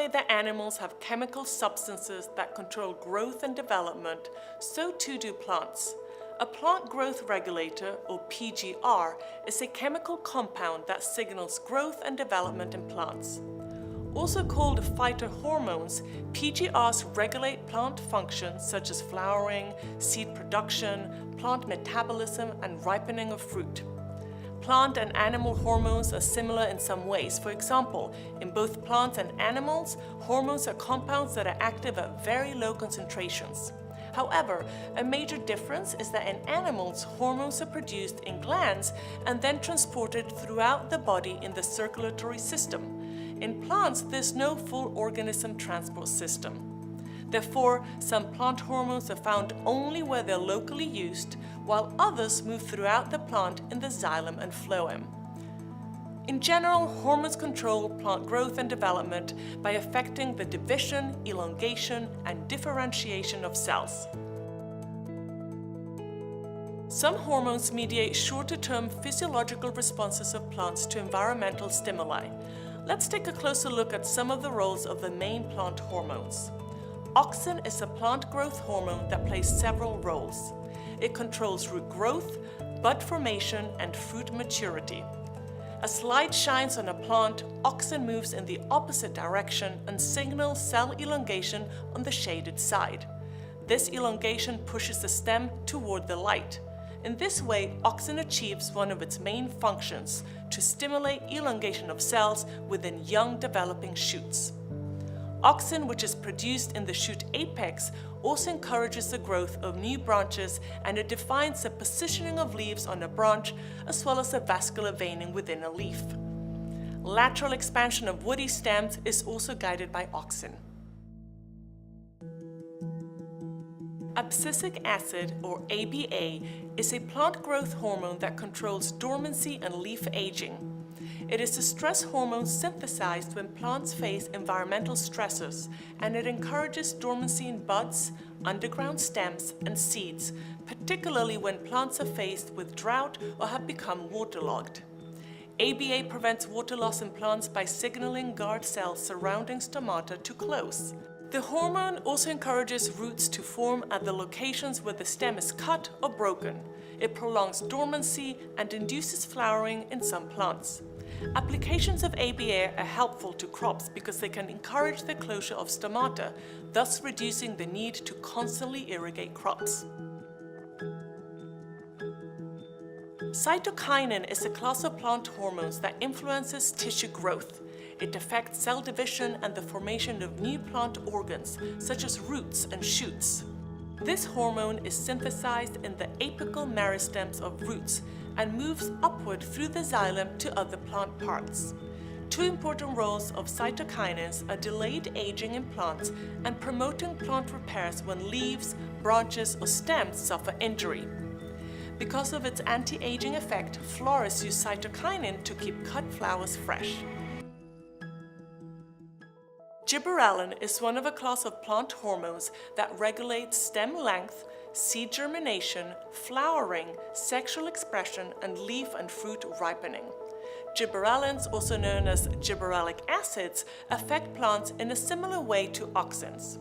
way that animals have chemical substances that control growth and development, so too do plants. A plant growth regulator, or PGR, is a chemical compound that signals growth and development in plants. Also called phytohormones, PGRs regulate plant functions such as flowering, seed production, plant metabolism, and ripening of fruit. Plant and animal hormones are similar in some ways. For example, in both plants and animals, hormones are compounds that are active at very low concentrations. However, a major difference is that in animals, hormones are produced in glands and then transported throughout the body in the circulatory system. In plants, there's no full organism transport system. Therefore, some plant hormones are found only where they're locally used, while others move throughout the plant in the xylem and phloem. In general, hormones control plant growth and development by affecting the division, elongation, and differentiation of cells. Some hormones mediate shorter-term physiological responses of plants to environmental stimuli. Let's take a closer look at some of the roles of the main plant hormones. Auxin is a plant growth hormone that plays several roles. It controls root growth, bud formation, and fruit maturity. As light shines on a plant, auxin moves in the opposite direction and signals cell elongation on the shaded side. This elongation pushes the stem toward the light. In this way, auxin achieves one of its main functions, to stimulate elongation of cells within young developing shoots. Auxin, which is produced in the shoot apex, also encourages the growth of new branches, and it defines the positioning of leaves on a branch as well as the vascular veining within a leaf. Lateral expansion of woody stems is also guided by auxin. Abscisic acid, or ABA, is a plant growth hormone that controls dormancy and leaf aging. It is a stress hormone synthesized when plants face environmental stressors, and it encourages dormancy in buds, underground stems, and seeds, particularly when plants are faced with drought or have become waterlogged. ABA prevents water loss in plants by signaling guard cells surrounding stomata to close. The hormone also encourages roots to form at the locations where the stem is cut or broken. It prolongs dormancy and induces flowering in some plants. Applications of ABA are helpful to crops because they can encourage the closure of stomata, thus reducing the need to constantly irrigate crops. Cytokinin is a class of plant hormones that influences tissue growth. It affects cell division and the formation of new plant organs, such as roots and shoots. This hormone is synthesized in the apical meristems of roots and moves upward through the xylem to other plant parts. Two important roles of cytokinins are delayed aging in plants and promoting plant repairs when leaves, branches, or stems suffer injury. Because of its anti-aging effect, florists use cytokinin to keep cut flowers fresh. Gibberellin is one of a class of plant hormones that regulates stem length, seed germination, flowering, sexual expression, and leaf and fruit ripening. Gibberellins, also known as gibberellic acids, affect plants in a similar way to auxins.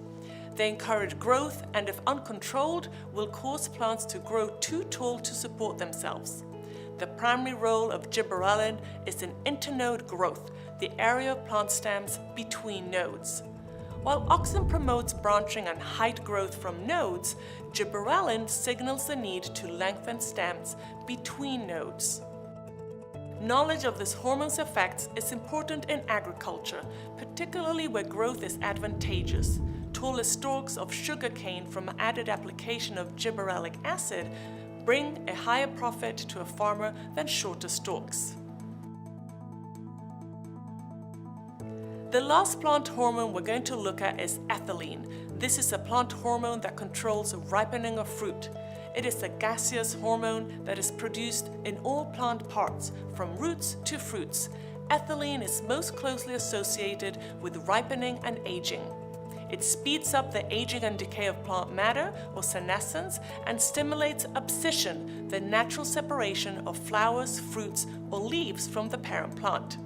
They encourage growth and, if uncontrolled, will cause plants to grow too tall to support themselves. The primary role of gibberellin is in internode growth, the area of plant stems between nodes. While auxin promotes branching and height growth from nodes, gibberellin signals the need to lengthen stems between nodes. Knowledge of this hormone's effects is important in agriculture, particularly where growth is advantageous. Taller stalks of sugarcane from added application of gibberellic acid bring a higher profit to a farmer than shorter stalks. The last plant hormone we're going to look at is ethylene. This is a plant hormone that controls ripening of fruit. It is a gaseous hormone that is produced in all plant parts, from roots to fruits. Ethylene is most closely associated with ripening and aging. It speeds up the aging and decay of plant matter, or senescence, and stimulates abscission, the natural separation of flowers, fruits, or leaves from the parent plant.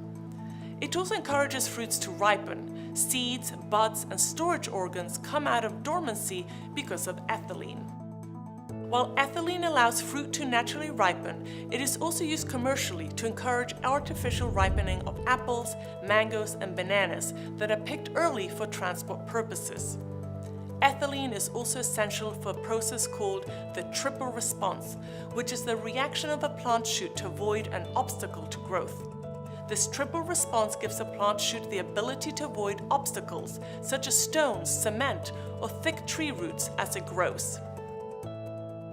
It also encourages fruits to ripen. Seeds, buds, and storage organs come out of dormancy because of ethylene. While ethylene allows fruit to naturally ripen, it is also used commercially to encourage artificial ripening of apples, mangoes, and bananas that are picked early for transport purposes. Ethylene is also essential for a process called the triple response, which is the reaction of a plant shoot to avoid an obstacle to growth. This triple response gives a plant shoot the ability to avoid obstacles, such as stones, cement, or thick tree roots as it grows.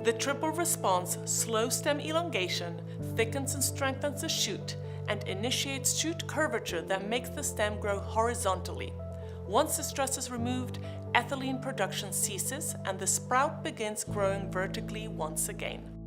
The triple response slows stem elongation, thickens and strengthens the shoot, and initiates shoot curvature that makes the stem grow horizontally. Once the stress is removed, ethylene production ceases and the sprout begins growing vertically once again.